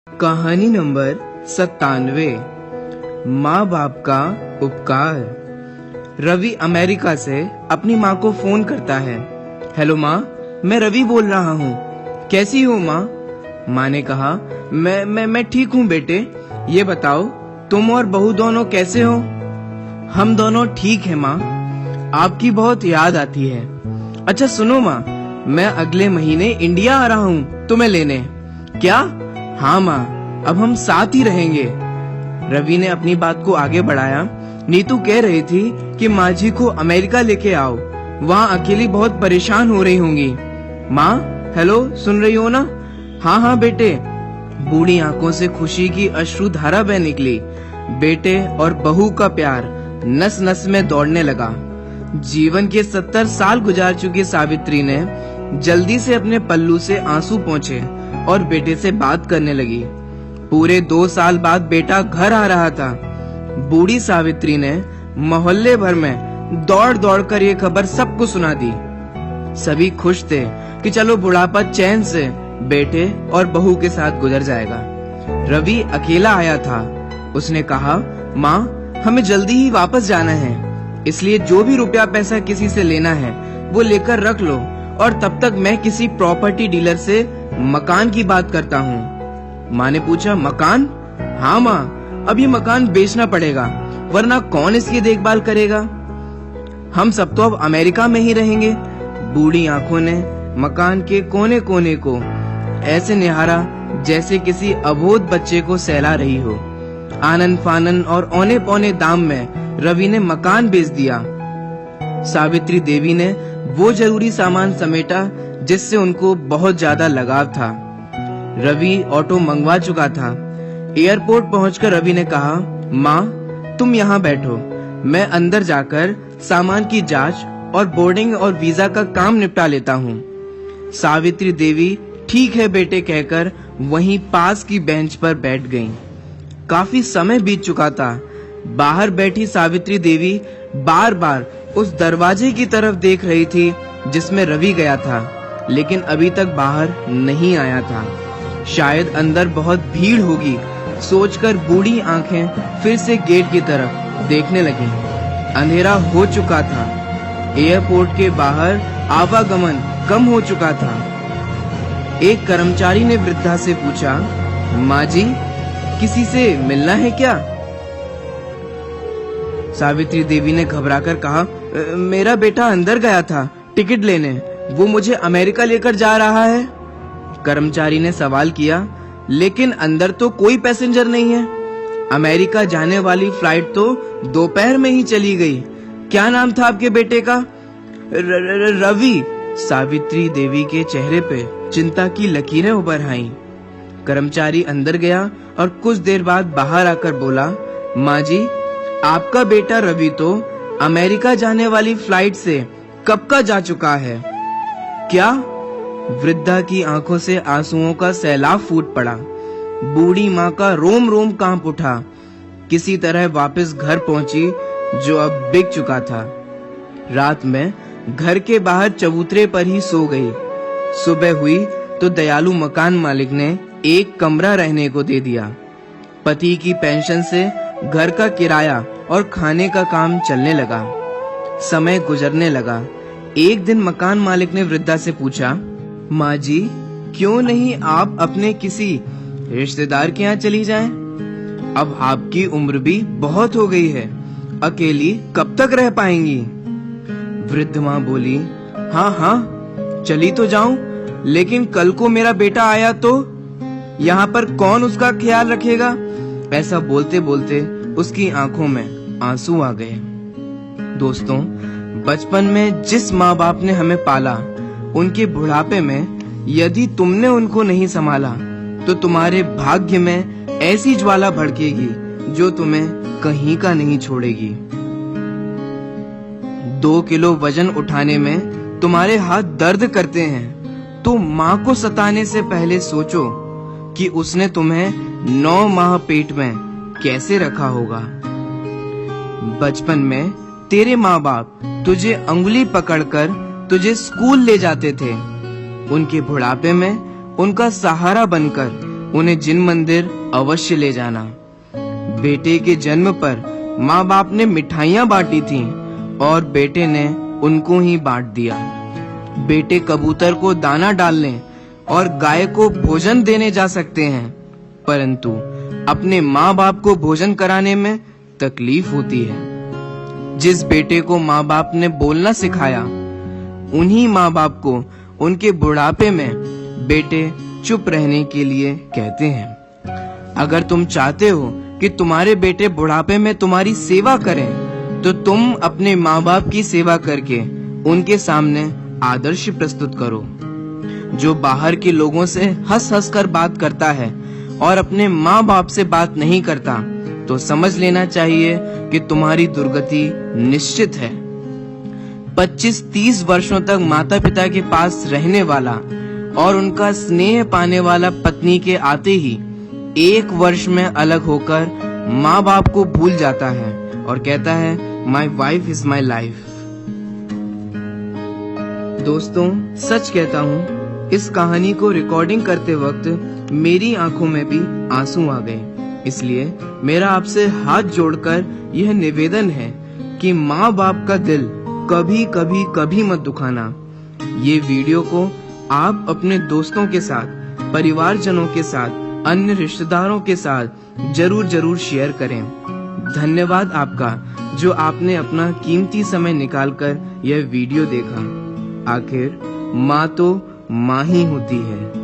कहानी नंबर 97। माँ बाप का उपकार। रवि अमेरिका से अपनी माँ को फोन करता है। हेलो माँ, मैं रवि बोल रहा हूँ। कैसी हो माँ? माँ ने कहा, मैं ठीक हूँ बेटे। ये बताओ तुम और बहू दोनों कैसे हो? हम दोनों ठीक है माँ, आपकी बहुत याद आती है। अच्छा सुनो माँ, मैं अगले महीने इंडिया आ रहा हूँ तुम्हें लेने। क्या? हाँ माँ, अब हम साथ ही रहेंगे। रवि ने अपनी बात को आगे बढ़ाया। नीतू कह रही थी कि माँ जी को अमेरिका लेके आओ, वहाँ अकेली बहुत परेशान हो रही होंगी। माँ हेलो, सुन रही हो ना? हाँ बेटे। बूढ़ी आंखों से खुशी की अश्रुधारा बह निकली। बेटे और बहू का प्यार नस नस में दौड़ने लगा। जीवन के 70 साल गुजार चुकी सावित्री ने जल्दी से अपने पल्लू से आंसू पोंछे और बेटे से बात करने लगी। पूरे 2 साल बाद बेटा घर आ रहा था। बूढ़ी सावित्री ने मोहल्ले भर में दौड़ दौड़ कर ये खबर सबको सुना दी। सभी खुश थे कि चलो बुढ़ापा चैन से बेटे और बहू के साथ गुजर जाएगा। रवि अकेला आया था। उसने कहा, माँ हमें जल्दी ही वापस जाना है, इसलिए जो भी रुपया पैसा किसी से लेना है वो लेकर रख लो, और तब तक मैं किसी प्रॉपर्टी डीलर से मकान की बात करता हूँ। माँ ने पूछा, मकान? हाँ माँ, अब ये मकान बेचना पड़ेगा, वरना कौन इसकी देखभाल करेगा? हम सब तो अब अमेरिका में ही रहेंगे। बूढ़ी आंखों ने मकान के कोने कोने को ऐसे निहारा जैसे किसी अबोध बच्चे को सहला रही हो। आनन फानन और औने पौने दाम में रवि ने मकान बेच दिया। सावित्री देवी ने वो जरूरी सामान समेटा जिससे उनको बहुत ज्यादा लगाव था। रवि ऑटो मंगवा चुका था। एयरपोर्ट पहुंचकर रवि ने कहा, माँ तुम यहाँ बैठो, मैं अंदर जाकर सामान की जांच और बोर्डिंग और वीजा का काम निपटा लेता हूँ। सावित्री देवी ठीक है बेटे कहकर वहीं पास की बेंच पर बैठ गईं। काफी समय बीत चुका था। बाहर बैठी सावित्री देवी बार बार उस दरवाजे की तरफ देख रही थी जिसमें रवि गया था, लेकिन अभी तक बाहर नहीं आया था। शायद अंदर बहुत भीड़ होगी सोचकर बूढ़ी आंखें फिर से गेट की तरफ देखने लगी। अंधेरा हो चुका था। एयरपोर्ट के बाहर आवागमन कम हो चुका था। एक कर्मचारी ने वृद्धा से पूछा, माँ जी किसी से मिलना है क्या? सावित्री देवी ने घबराकर कहा, मेरा बेटा अंदर गया था टिकट लेने, वो मुझे अमेरिका लेकर जा रहा है। कर्मचारी ने सवाल किया, लेकिन अंदर तो कोई पैसेंजर नहीं है। अमेरिका जाने वाली फ्लाइट तो दोपहर में ही चली गई। क्या नाम था आपके बेटे का? रवि। सावित्री देवी के चेहरे पे चिंता की लकीरें उभर आईं। कर्मचारी अंदर गया और कुछ देर बाद बाहर आकर बोला, माँ जी आपका बेटा रवि तो अमेरिका जाने वाली फ्लाइट से कब का जा चुका है। क्या? वृद्धा की आंखों से आंसुओं का सैलाब फूट पड़ा। बूढ़ी माँ का रोम रोम कांप उठा। किसी तरह वापस घर पहुंची जो अब बिक चुका था। रात में घर के बाहर चबूतरे पर ही सो गई। सुबह हुई तो दयालु मकान मालिक ने एक कमरा रहने को दे दिया। पति की पेंशन से घर का किराया और खाने का काम चलने लगा। समय गुजरने लगा। एक दिन मकान मालिक ने वृद्धा से पूछा, माँ जी क्यों नहीं आप अपने किसी रिश्तेदार के यहाँ चली जाएं? अब आपकी उम्र भी बहुत हो गई है, अकेली कब तक रह पाएंगी? वृद्ध माँ बोली, हाँ चली तो जाऊं, लेकिन कल को मेरा बेटा आया तो यहाँ पर कौन उसका ख्याल रखेगा? ऐसा बोलते बोलते उसकी आंखों में आंसू आ गए। दोस्तों, बचपन में जिस माँ बाप ने हमें पाला, उनके बुढ़ापे में यदि तुमने उनको नहीं संभाला तो तुम्हारे भाग्य में ऐसी ज्वाला भड़केगी जो तुम्हें कहीं का नहीं छोड़ेगी। 2 किलो वजन उठाने में तुम्हारे हाथ दर्द करते हैं तो माँ को सताने से पहले सोचो कि उसने तुम्हें 9 माह पेट में कैसे रखा होगा। बचपन में तेरे माँ बाप तुझे अंगुली पकड़कर तुझे स्कूल ले जाते थे। उनके बुढ़ापे में उनका सहारा बनकर उन्हें जिन मंदिर अवश्य ले जाना। बेटे के जन्म पर माँ बाप ने मिठाइयाँ बांटी थीं और बेटे ने उनको ही बांट दिया। बेटे कबूतर को दाना डालने और गाय को भोजन देने जा सकते हैं, परंतु अपने माँ बाप को भोजन कराने में तकलीफ होती है। जिस बेटे को माँ बाप ने बोलना सिखाया, उन्हीं माँ बाप को उनके बुढ़ापे में बेटे चुप रहने के लिए कहते हैं। अगर तुम चाहते हो कि तुम्हारे बेटे बुढ़ापे में तुम्हारी सेवा करें, तो तुम अपने माँ बाप की सेवा करके उनके सामने आदर्श प्रस्तुत करो। जो बाहर के लोगों से हंस हंस कर बात करता है और अपने माँ बाप से बात नहीं करता, तो समझ लेना चाहिए कि तुम्हारी दुर्गति निश्चित है। 25-30 वर्षों तक माता पिता के पास रहने वाला और उनका स्नेह पाने वाला पत्नी के आते ही 1 वर्ष में अलग होकर माँ बाप को भूल जाता है और कहता है, my wife is my life. दोस्तों, सच कहता हूँ, इस कहानी को रिकॉर्डिंग करते वक्त मेरी आंखों में भी आंसू आ गए। इसलिए मेरा आपसे हाथ जोड़कर यह निवेदन है कि माँ बाप का दिल कभी कभी कभी मत दुखाना। ये वीडियो को आप अपने दोस्तों के साथ, परिवारजनों के साथ, अन्य रिश्तेदारों के साथ जरूर शेयर करें। धन्यवाद आपका, जो आपने अपना कीमती समय निकालकर यह वीडियो देखा। आखिर माँ तो माँ ही होती है।